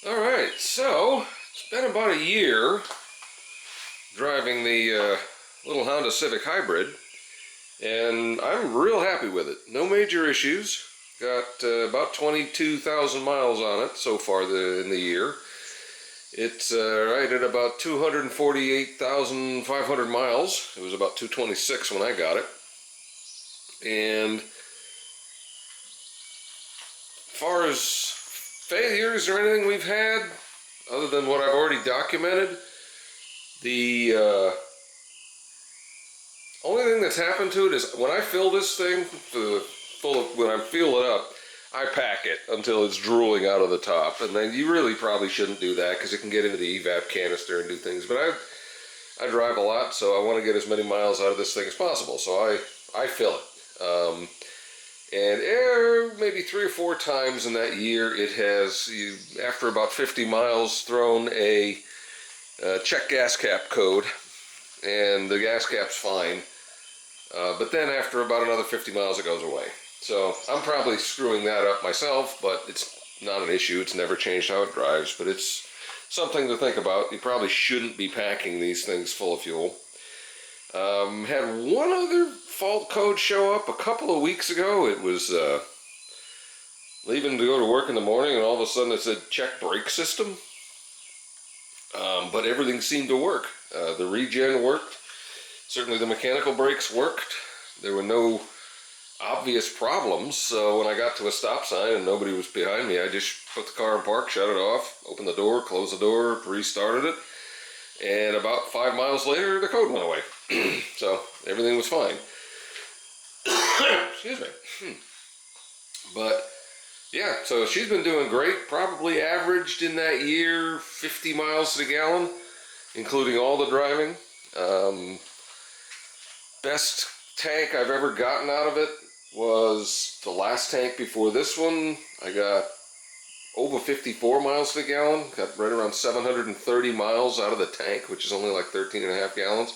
Alright, so it's been about a year driving the little Honda Civic Hybrid, and I'm real happy with it. No major issues. Got about 22,000 miles on it so far in the year. It's right at about 248,500 miles. It was about 226 when I got it. And as far as failures or anything we've had, other than what I've already documented, the only thing that's happened to it is when I fill this thing when I fuel it up, I pack it until it's drooling out of the top. And then you really probably shouldn't do that because it can get into the evap canister and do things. But I drive a lot, so I want to get as many miles out of this thing as possible. So I fill it. And maybe 3 or 4 times in that year, it has, after about 50 miles, thrown a check gas cap code, and the gas cap's fine. But then after about another 50 miles, it goes away. So I'm probably screwing that up myself, but it's not an issue. It's never changed how it drives, but it's something to think about. You probably shouldn't be packing these things full of fuel. Had one other fault code show up a couple of weeks ago. It was leaving to go to work in the morning, and all of a sudden it said check brake system. But everything seemed to work. The regen worked. Certainly the mechanical brakes worked. There were no obvious problems, so when I got to a stop sign and nobody was behind me, I just put the car in park, shut it off, opened the door, closed the door, restarted it, and about 5 miles later the code went away. So everything was fine. Excuse me. But yeah, so she's been doing great. Probably averaged in that year 50 miles to the gallon, including all the driving. Best tank I've ever gotten out of it was the last tank before this one. I got over 54 miles to the gallon. Got right around 730 miles out of the tank, which is only like 13.5 gallons.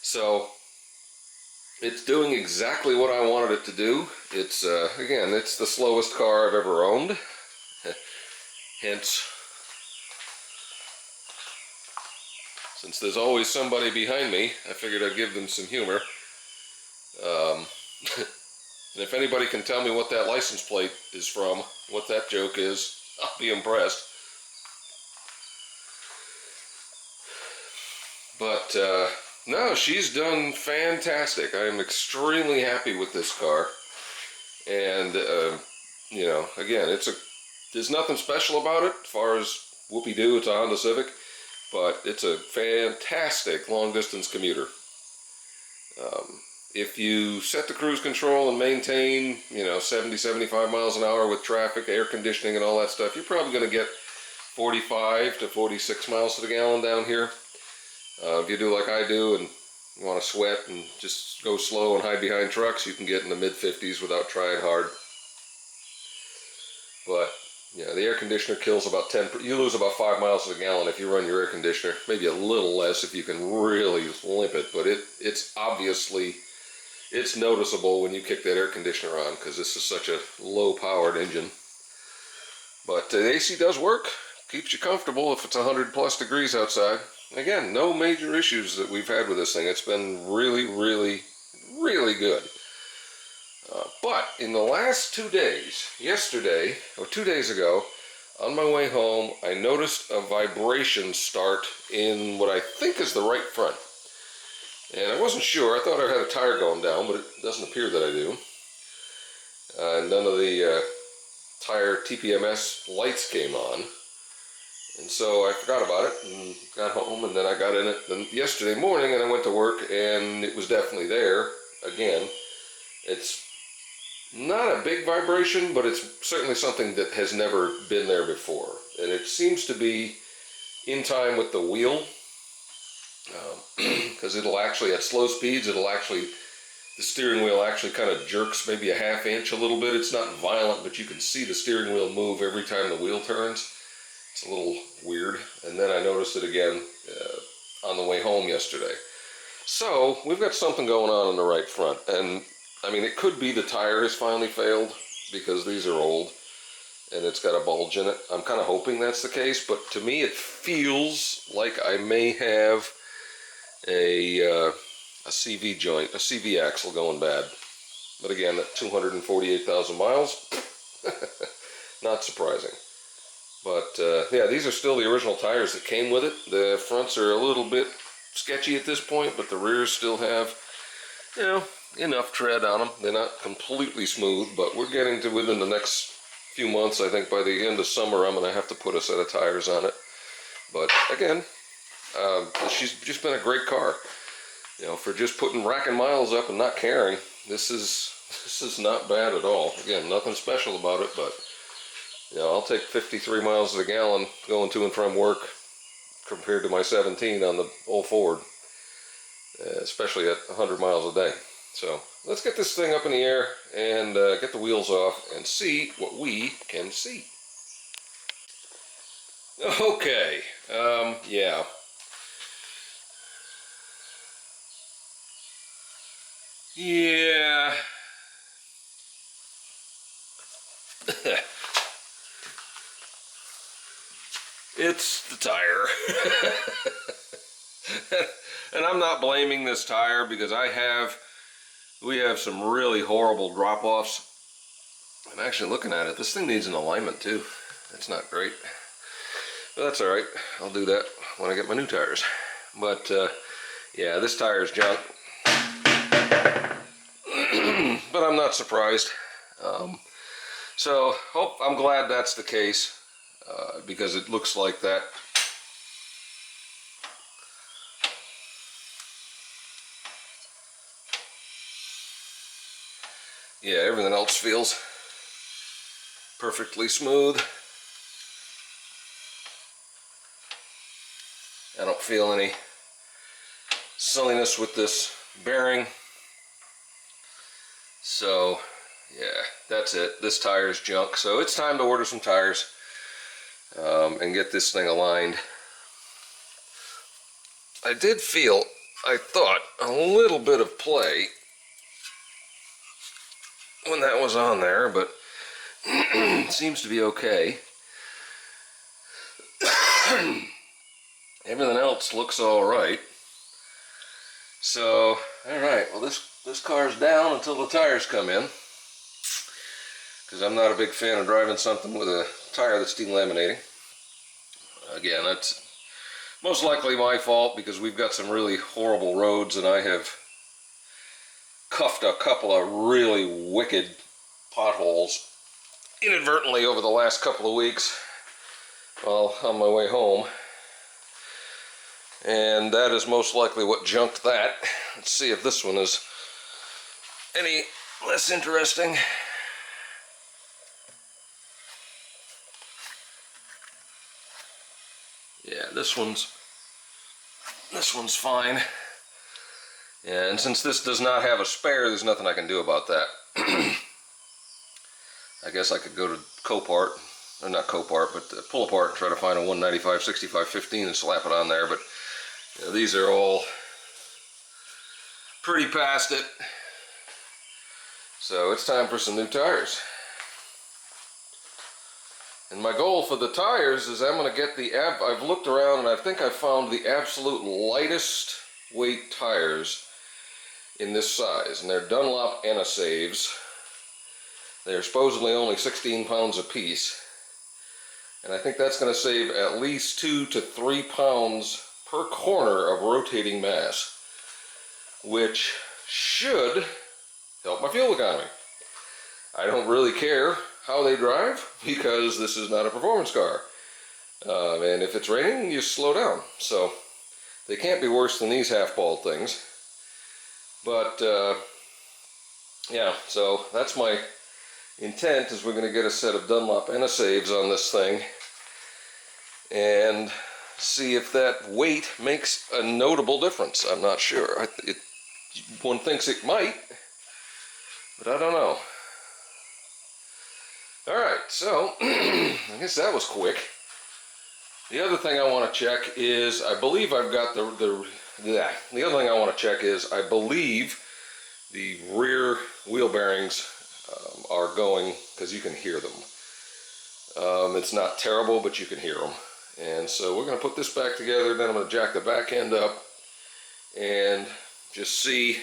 So it's doing exactly what I wanted it to do. It's, again, it's the slowest car I've ever owned. Hence, since there's always somebody behind me, I figured I'd give them some humor. And if anybody can tell me what that license plate is from, what that joke is, I'll be impressed. But, no, she's done fantastic. I am extremely happy with this car. And, you know, again, there's nothing special about it as far as whoopee-doo. It's a Honda Civic, but it's a fantastic long-distance commuter. If you set the cruise control and maintain, you know, 70, 75 miles an hour with traffic, air conditioning, and all that stuff, you're probably going to get 45 to 46 miles to the gallon down here. If you do like I do and you want to sweat and just go slow and hide behind trucks, you can get in the mid-50s without trying hard. But, yeah, the air conditioner kills about 10, you lose about 5 miles to the gallon if you run your air conditioner. Maybe a little less if you can really limp it, but it's obviously, it's noticeable when you kick that air conditioner on because this is such a low-powered engine. But the AC does work, keeps you comfortable if it's 100 plus degrees outside. Again, no major issues that we've had with this thing. It's been really, really, really good. But in the last 2 days, yesterday, or 2 days ago, on my way home, I noticed a vibration start in what I think is the right front. And I wasn't sure. I thought I had a tire going down, but it doesn't appear that I do. None of the tire TPMS lights came on. And so I forgot about it and got home, and then I got in it yesterday morning and I went to work and it was definitely there again. It's not a big vibration, but it's certainly something that has never been there before. And it seems to be in time with the wheel, because it'll actually, at slow speeds, the steering wheel actually kind of jerks maybe a ½ inch a little bit. It's not violent, but you can see the steering wheel move every time the wheel turns. It's a little weird. And then I noticed it again on the way home yesterday. So we've got something going on the right front. And I mean, it could be the tire has finally failed because these are old. and it's got a bulge in it. I'm kind of hoping that's the case, but to me it feels like I may have a CV joint, a CV axle going bad. But again, at 248,000 miles, not surprising. But yeah, these are still the original tires that came with it. The fronts are a little bit sketchy at this point, but the rears still have, you know, enough tread on them. They're not completely smooth, but we're getting to within the next few months. I think by the end of summer, I'm going to have to put a set of tires on it. But again, she's just been a great car. You know, for just racking miles up and not caring, this is not bad at all. Again, nothing special about it, but you know, I'll take 53 miles a gallon going to and from work compared to my 17 on the old Ford, especially at 100 miles a day. So let's get this thing up in the air and get the wheels off and see what we can see. Okay, yeah. Yeah. It's the tire. And I'm not blaming this tire because we have some really horrible drop-offs. I'm actually looking at it. This thing needs an alignment too. That's not great. But that's alright. I'll do that when I get my new tires. But yeah, this tire is junk. But I'm not surprised. So I'm glad that's the case, because it looks like that. Yeah, everything else feels perfectly smooth. I don't feel any silliness with this bearing. So yeah, that's it. This tire is junk, so it's time to order some tires and get this thing aligned. I thought a little bit of play when that was on there, but it seems to be okay. Everything else looks all right. So, all right, well this car's down until the tires come in, because I'm not a big fan of driving something with a tire that's delaminating. Again, that's most likely my fault because we've got some really horrible roads, and I have cuffed a couple of really wicked potholes inadvertently over the last couple of weeks while on my way home. And that is most likely what junked that. Let's see if this one is any less interesting. Yeah, this one's fine. Yeah, and since this does not have a spare, there's nothing I can do about that. I guess I could go to Copart, or not Copart, but Pull Apart and try to find a 195 65 15 and slap it on there, but you know, these are all pretty past it. So it's time for some new tires. And my goal for the tires is I'm going to get I've looked around and I think I found the absolute lightest weight tires in this size. And they're Dunlop Anasaves. They're supposedly only 16 pounds a piece. And I think that's going to save at least 2 to 3 pounds per corner of rotating mass, which should help my fuel economy. I don't really care how they drive because this is not a performance car. And if it's raining, you slow down. So they can't be worse than these half-balled things. But yeah, so that's my intent, is we're going to get a set of Dunlop Anasaves on this thing and see if that weight makes a notable difference. I'm not sure. One thinks it might, but I don't know. Alright, so I guess that was quick. The other thing I want to check is, I believe I've got the other thing I want to check is, I believe the rear wheel bearings are going, because you can hear them. It's not terrible, but you can hear them. And so we're going to put this back together, then I'm going to jack the back end up and just see,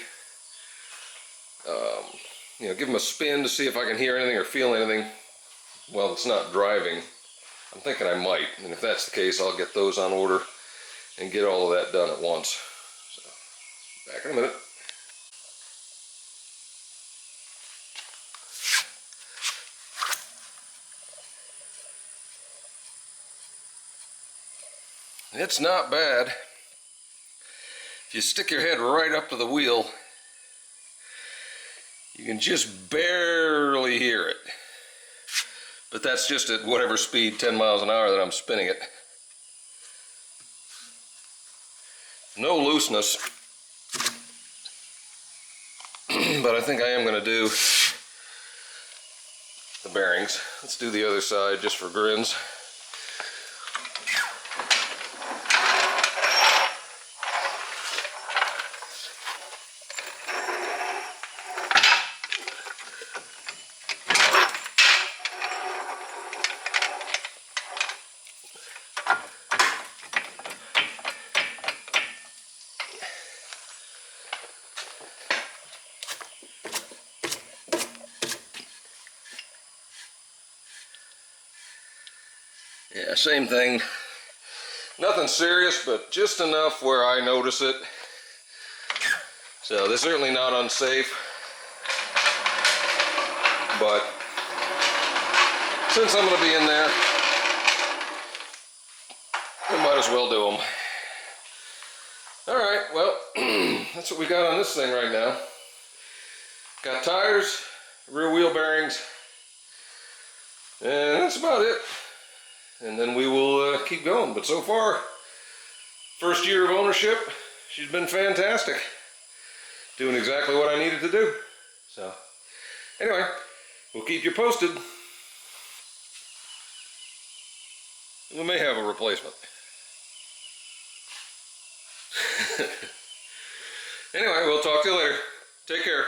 give them a spin to see if I can hear anything or feel anything while it's not driving. I'm thinking I might, and if that's the case, I'll get those on order and get all of that done at once. So, back in a minute. It's not bad. If you stick your head right up to the wheel, you can just barely hear it. But that's just at whatever speed, 10 miles an hour, that I'm spinning it. No looseness. But I think I am going to do the bearings. Let's do the other side just for grins. Yeah, same thing. Nothing serious, but just enough where I notice it. So this is certainly not unsafe, but since I'm going to be in there, we might as well do them. Alright, well, that's what we got on this thing right now. Got tires, rear wheel bearings, and that's about it. And then we will keep going. But so far, first year of ownership, she's been fantastic. Doing exactly what I needed to do. So, anyway, we'll keep you posted. We may have a replacement. Anyway, we'll talk to you later. Take care.